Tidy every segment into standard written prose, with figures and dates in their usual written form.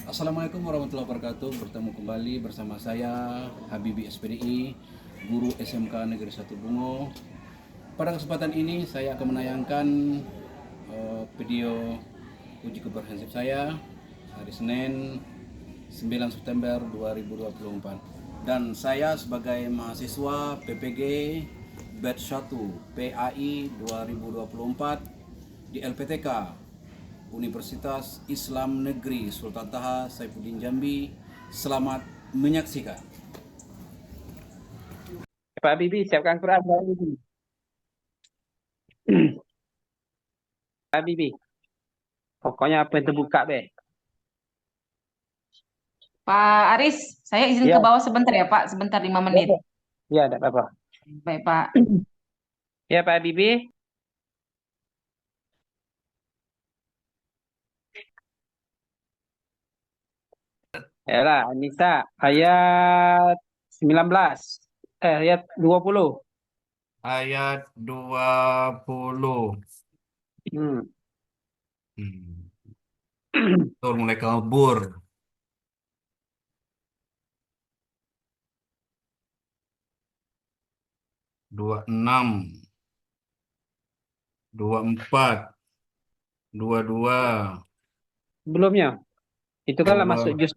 Assalamualaikum warahmatullahi wabarakatuh. Bertemu kembali bersama saya Habibi SPDI, guru SMK Negeri 1 Bungo. Pada kesempatan ini saya akan menayangkan video uji komprehensif saya hari Senin 9 September 2024. Dan saya sebagai mahasiswa PPG Batch 1 PAI 2024 di LPTK Universitas Islam Negeri Sultan Taha Saifuddin Jambi. Selamat menyaksikan. Pak Bibi, siapkan Quran, Pak Bibi. Pak Bibi, pokoknya apa yang terbuka, be. Pak Aris, saya izin Ya, ke bawah sebentar ya Pak, sebentar 5 ya, menit. Pak. Ya, tidak apa-apa. Baik Pak. Ya, Pak Bibi. Ya lah, Anissa, ayat 19. Ayat 20. Ayat 20. Hmm. Tur mulai kabur. 26, 24, 22. Sebelumnya, itu kan lah masuk Dua. juz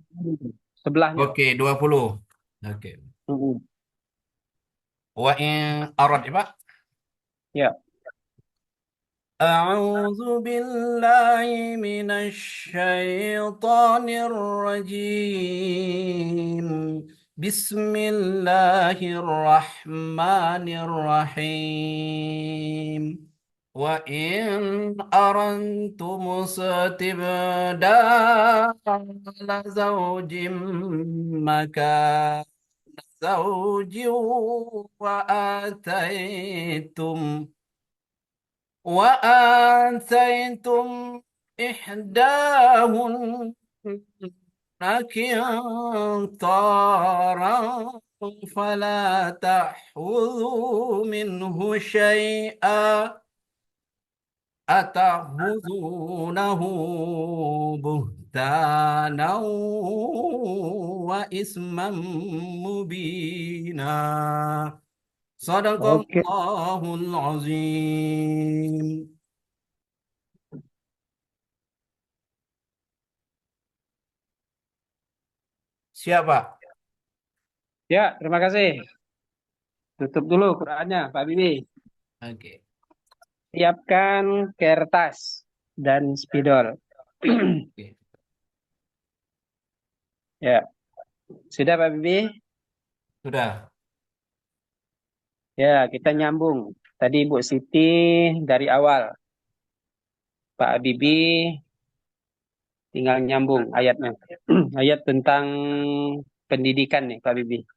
sebelahnya. Oke, 20. Oke. Hmm. Wa in arad ya, Pak. Ya. أعوذ بالله من الشيطان الرجيم. بسم الله الرحمن الرحيم. وإن أردتم استبدال زوج مكان زوج وآتيتم وآتيتم إحداهن قنطارا فلا تأخذوا منه شيئا أتأخذونه بهتانا وإثما مبينا. Oke. Sadaqallahul azim. Siap, Pak? Ya, terima kasih. Tutup dulu Qurannya, Pak Bibi. Oke. Siapkan kertas dan spidol. Oke. Ya, sudah Pak Bibi? Sudah. Ya, kita nyambung. Tadi Bu Siti dari awal. Pak Bibi tinggal nyambung ayatnya. Ayat tentang pendidikan nih Pak Bibi.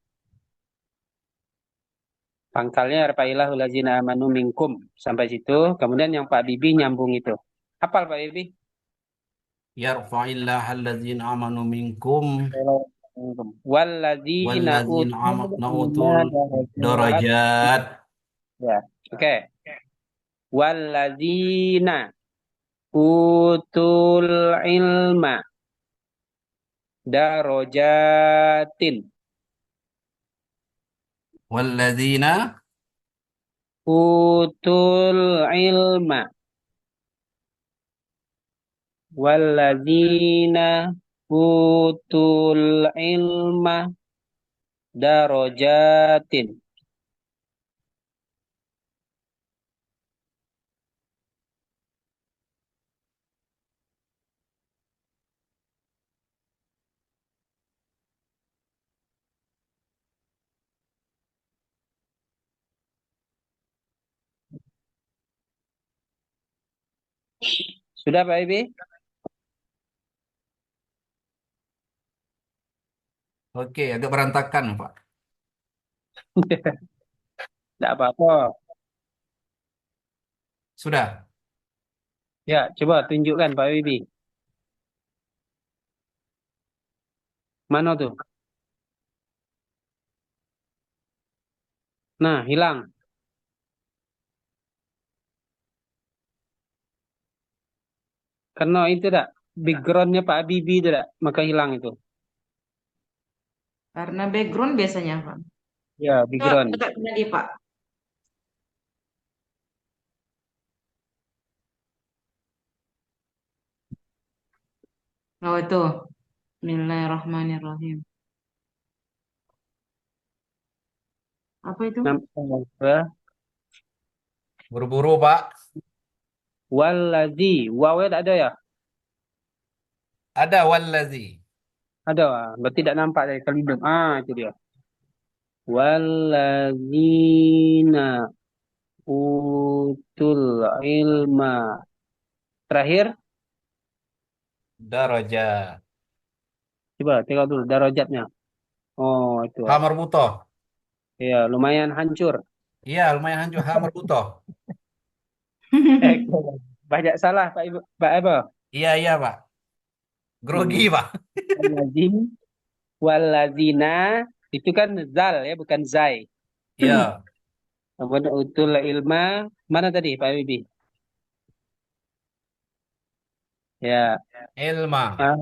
Pangkalnya arfailahul ladzina amanu minkum. Sampai situ. Kemudian yang Pak Bibi nyambung itu. Hafal Pak Bibi? Yarfa'illah alladzina amanu minkum Walladzina walladzina utul ilma utul darajat. darajat. Ya, oke. Walladzina utul ilma darajatin. Walladzina Utul ilma walladzina utul ilma darajatin. Sudah Pak Ibi? Oke, agak berantakan, Pak. Tidak apa-apa. Sudah. Ya, coba tunjukkan Pak Ibi. Mana tuh? Nah, hilang. Karena itu tak. backgroundnya Pak Habibie itu dah, maka hilang itu. Karena background biasanya, Pak. Ya, Coba background. dekat tadi, Pak. Oh, itu. Bismillahirrahmanirrahim. Apa itu? Nampak. Buru-buru, Pak. Waladzi, wawnya tak ada ya? Ada wallazi. Ada, berarti tidak nampak dari kalidum. Itu dia. Walladzina utul ilma. Terakhir, Daraja. coba tengok dulu darajatnya. Oh, itu. Hamar butoh. Ya, lumayan hancur. Iya, lumayan hancur. Hamar butoh. Eh, banyak salah Pak Ibu, Pak Ebo. Iya, iya, Pak. Hmm. Grogi, Pak. Walladzin, walladzina itu kan zal ya, bukan zai. Iya, Kemudian utul ilma mana tadi Pak Bibi? Ya, ilma. ah,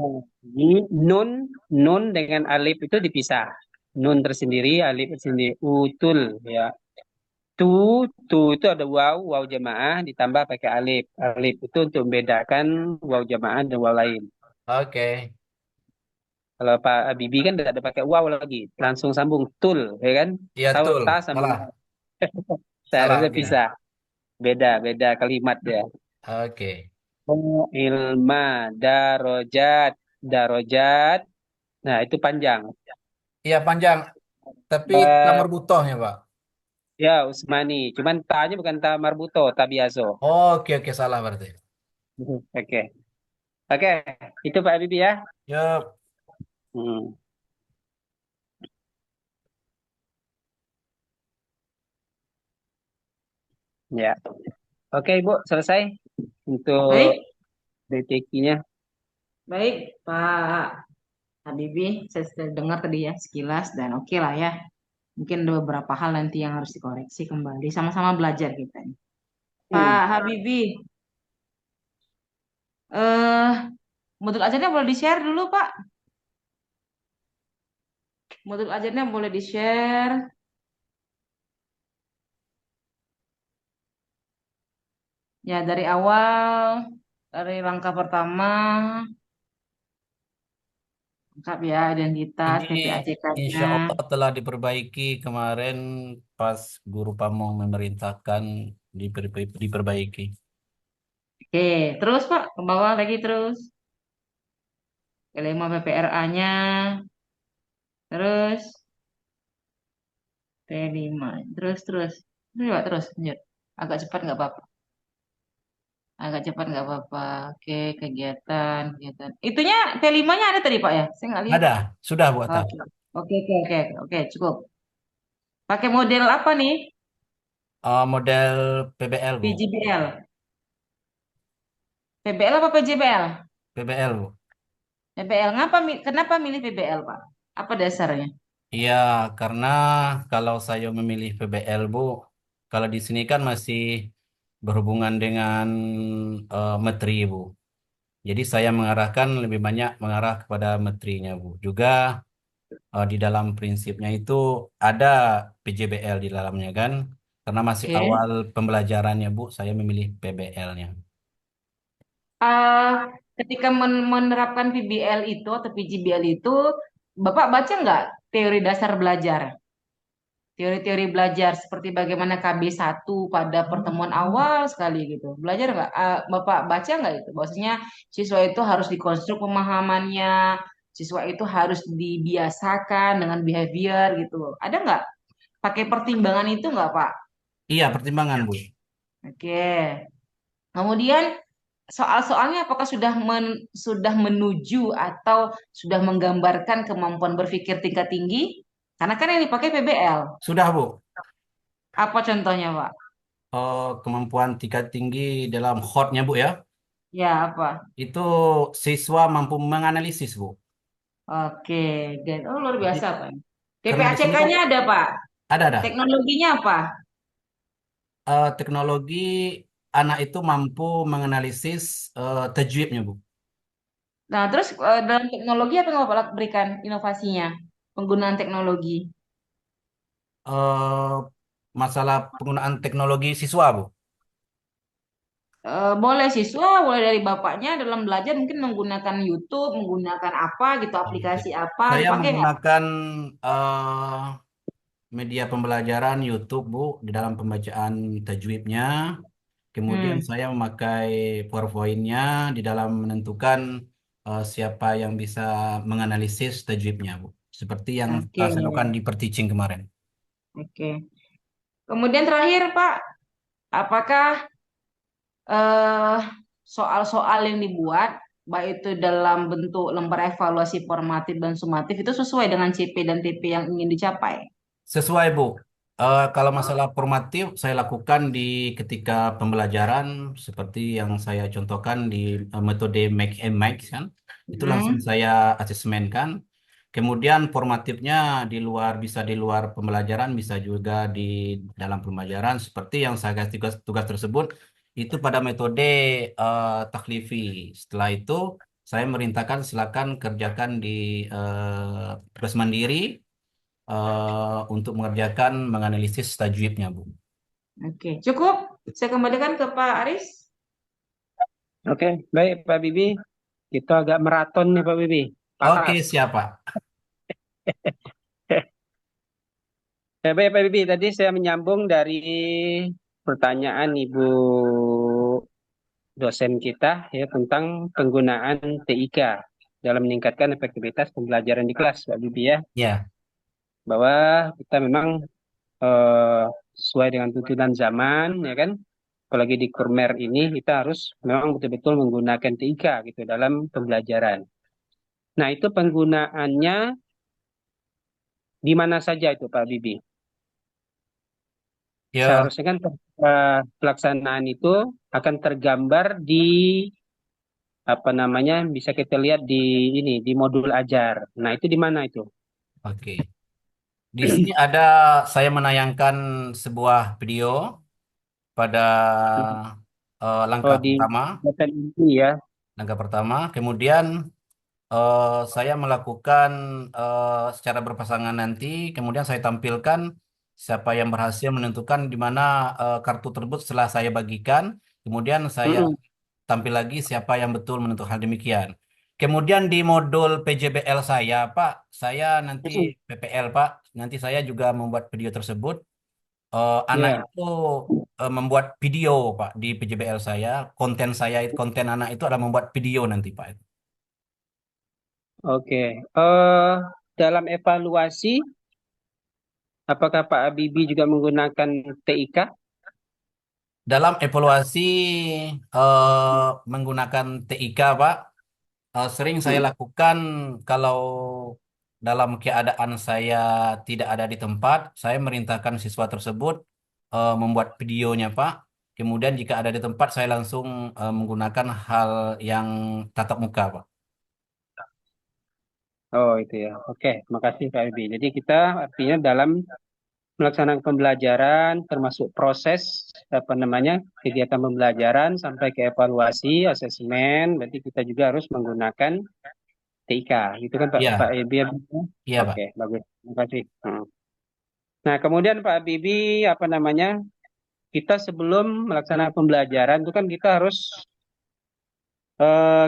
ini nun dengan alif itu dipisah. Nun tersendiri, alif tersendiri. Utul ya. Tu itu ada waw jamaah ditambah pakai alif. Alif itu untuk membedakan waw jamaah dan waw lain. Oke. Kalau Pak Bibi kan tidak ada pakai waw lagi, langsung sambung tul, ya kan? Iya, Tahu betul. ta sambung Salah. waw. Salah, Seharusnya Bina. pisah, beda kalimat ya. Oke. Oh, ilma, darojat, darojat. Nah, itu panjang. Iya, panjang. Tapi Eh, Hamar butohnya, Pak. ya, Usmani. Cuman ta-nya bukan ta marbuto, ta biaso. Oke, oke. Salah berarti. Oke. Oke, itu Pak Bibi ya. Yup. Hmm, ya. Oke, Ibu, selesai untuk Baik, DTQ-nya. baik, Pak Habibie. Saya sudah dengar tadi ya sekilas dan oke lah ya. Mungkin ada beberapa hal nanti yang harus dikoreksi kembali. Sama-sama belajar kita nih. Pak Hmm. Habibie, eh modul ajarnya boleh di-share dulu, Pak. Modul ajarnya boleh di-share. Ya, dari awal, dari langkah pertama, lengkap ya, identitas, Ini PPACK-nya. insya Allah telah diperbaiki kemarin pas guru Pamong memerintahkan diperbaiki. Oke, terus Pak, ke bawah lagi terus. K5 PPRA-nya, terus T5, terus. Terus Pak, terus, lanjut. Agak cepat nggak apa-apa. Agak cepat nggak apa-apa. Oke, kegiatan. Itunya T5-nya ada tadi Pak ya? Saya nggak lihat Ada, Pak. sudah buatan. Oke, oke, cukup. Pakai model apa nih? Model PBL, Bu. PGBL. PBL apa PJBL? PBL, Bu. PBL. Kenapa milih PBL, Pak? Apa dasarnya? Iya, karena kalau saya memilih PBL, Bu, kalau di sini kan masih berhubungan dengan metri, Bu. Jadi saya mengarahkan lebih banyak mengarah kepada metrinya, Bu. Juga di dalam prinsipnya itu ada PJBL di dalamnya kan. Karena masih Oke. awal pembelajarannya, Bu, saya memilih PBL-nya. Eh, ketika menerapkan PBL itu atau PGBL itu, Bapak baca nggak teori dasar belajar? Teori-teori belajar seperti bagaimana KB1 pada pertemuan awal sekali gitu. Belajar nggak? Bapak baca nggak itu? Bahwasanya siswa itu harus dikonstruk pemahamannya, siswa itu harus dibiasakan dengan behavior gitu. Ada nggak? Pakai pertimbangan itu nggak, Pak? Iya, pertimbangan, Bu. Oke. Kemudian soal-soalnya apakah sudah menuju atau sudah menggambarkan kemampuan berpikir tingkat tinggi? Karena kan yang dipakai PBL. Sudah, Bu. Apa contohnya, Pak? Kemampuan tingkat tinggi dalam hotnya, Bu ya. Ya, apa? Itu siswa mampu menganalisis, Bu. Oke, good. Oh, luar Jadi, biasa, Pak. karena di sini kan PPACK-nya ada, Pak. ada. Teknologinya apa? Teknologi anak itu mampu menganalisis tajwidnya, Bu. Nah, terus dalam teknologi apa yang Bapak berikan inovasinya? Penggunaan teknologi. Eh, Masalah penggunaan teknologi siswa, Bu. Boleh siswa, boleh dari bapaknya dalam belajar mungkin menggunakan YouTube, menggunakan apa gitu, Oke. aplikasi apa, Saya dipakai nggak? menggunakan eh, media pembelajaran YouTube, Bu, di dalam pembacaan tajwidnya. Kemudian Hmm, saya memakai PowerPoint-nya di dalam menentukan siapa yang bisa menganalisis tajwidnya, Bu. Seperti yang oke, saya lakukan di Perteaching kemarin. oke. Kemudian terakhir, Pak, apakah eh, soal-soal yang dibuat, baik itu dalam bentuk lembar evaluasi formatif dan sumatif, itu sesuai dengan CP dan TP yang ingin dicapai? Sesuai, Bu. Kalau masalah formatif, saya lakukan di ketika pembelajaran seperti yang saya contohkan di metode Make and Make kan. Itu langsung Hmm, saya asesmenkan. Kemudian formatifnya di luar bisa di luar pembelajaran, bisa juga di dalam pembelajaran seperti yang saya kasih tugas tersebut itu pada metode taklifi. Setelah itu saya merintahkan silakan kerjakan di tugas mandiri untuk mengerjakan menganalisis tajwidnya, Bu. oke, cukup. Saya kembalikan ke Pak Aris. Oke, baik Pak Bibi. Kita agak maraton nih Pak Bibi. Oke, Panas. siapa? Baik Pak Bibi, tadi saya menyambung dari pertanyaan Ibu dosen kita ya tentang penggunaan TIK dalam meningkatkan efektivitas pembelajaran di kelas, Pak Bibi ya. Ya, Bahwa kita memang eh, sesuai dengan tuntunan zaman ya kan. Apalagi di Kurmer ini kita harus memang betul-betul menggunakan TIK gitu dalam pembelajaran. Nah, itu penggunaannya di mana saja itu Pak Bibi? ya, Seharusnya kan pelaksanaan itu akan tergambar di apa namanya bisa kita lihat di ini di modul ajar. Nah, itu di mana itu? oke. Di sini ada saya menayangkan sebuah video pada Oh, langkah di pertama, dosen ini ya. Kemudian saya melakukan secara berpasangan nanti, kemudian saya tampilkan siapa yang berhasil menentukan di mana kartu tersebut setelah saya bagikan, kemudian saya Mm-mm. tampil lagi siapa yang betul menentukan hal demikian. Kemudian di modul PJBL saya, Pak, saya nanti Mm-mm. PPL, Pak, nanti saya juga membuat video tersebut. Anak Ya, itu membuat video, Pak, di PJBL saya. Konten anak itu adalah membuat video nanti, Pak. oke. Dalam evaluasi, apakah Pak Habibie juga menggunakan TIK? Dalam evaluasi menggunakan TIK, Pak, sering saya Mm-mm. lakukan kalau dalam keadaan saya tidak ada di tempat, saya merintahkan siswa tersebut membuat videonya, Pak. Kemudian jika ada di tempat, saya langsung menggunakan hal yang tatap muka, Pak. Oh, itu ya. Oke, makasih Pak Habibie. Jadi kita artinya dalam melaksanakan pembelajaran termasuk proses apa namanya kegiatan pembelajaran sampai ke evaluasi asesmen berarti kita juga harus menggunakan TIK gitu kan Pak Iya, Habibie. iya, Oke, Pak. bagus, terima kasih. Nah, kemudian Pak Habibie apa namanya kita sebelum melaksanakan pembelajaran itu kan kita harus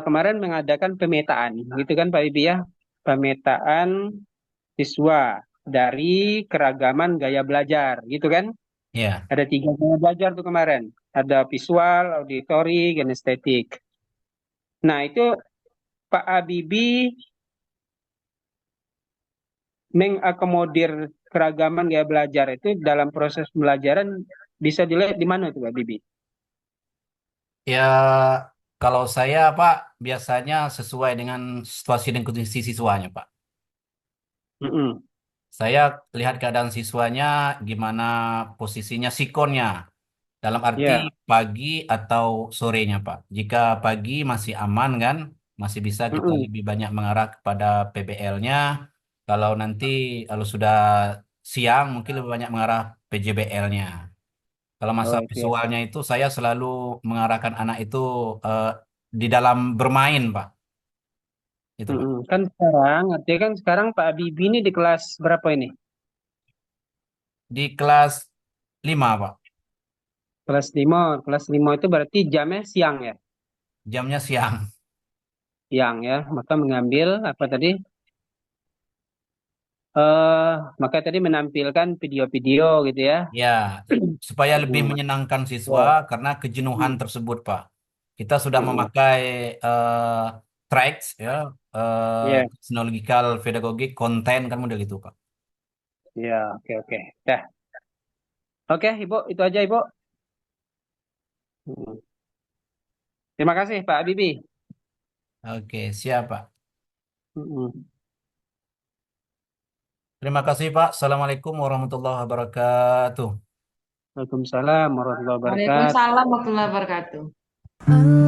kemarin mengadakan pemetaan gitu kan Pak Habibie ya, pemetaan siswa dari keragaman gaya belajar gitu kan. Iya. Ada tiga gaya belajar tuh kemarin. Ada visual, auditory, kinestetik. Nah, itu Pak Habibie mengakomodir keragaman gaya belajar itu dalam proses pembelajaran bisa dilihat di mana tuh Pak Habibie? Ya, kalau saya, Pak, biasanya sesuai dengan situasi dan kondisi siswanya, Pak. Mm-mm. Saya lihat keadaan siswanya, gimana posisinya sikonnya, dalam arti Ya, pagi atau sorenya, Pak. Jika pagi masih aman kan, masih bisa kita mm-mm. lebih banyak mengarah kepada PBL-nya. Kalau sudah siang, mungkin lebih banyak mengarah PJBL-nya. Kalau masa Oh itu ya. visualnya itu, saya selalu mengarahkan anak itu eh, di dalam bermain, Pak. Itu Pak. Kan sekarang, artinya kan sekarang Pak Habibie ini di kelas berapa ini? Di kelas 5 Pak. Kelas 5. Kelas 5 itu berarti jamnya siang ya? Jamnya siang. Siang ya. Maka mengambil apa tadi? Eh, maka tadi menampilkan video-video gitu ya. Ya, supaya lebih Hmm, menyenangkan siswa ya. karena kejenuhan Hmm, tersebut, Pak. Kita sudah hmm, memakai tracks ya, ya, teknologikal, pedagogik, konten kan model itu, Pak. ya, oke, oke. Dah. Oke, Ibu, itu aja, Ibu. Hmm. Terima kasih, Pak Habibie. Oke, siap, Pak. Hmm. Terima kasih, Pak. Assalamualaikum warahmatullahi wabarakatuh. Waalaikumsalam warahmatullahi wabarakatuh. Waalaikumsalam warahmatullahi wabarakatuh.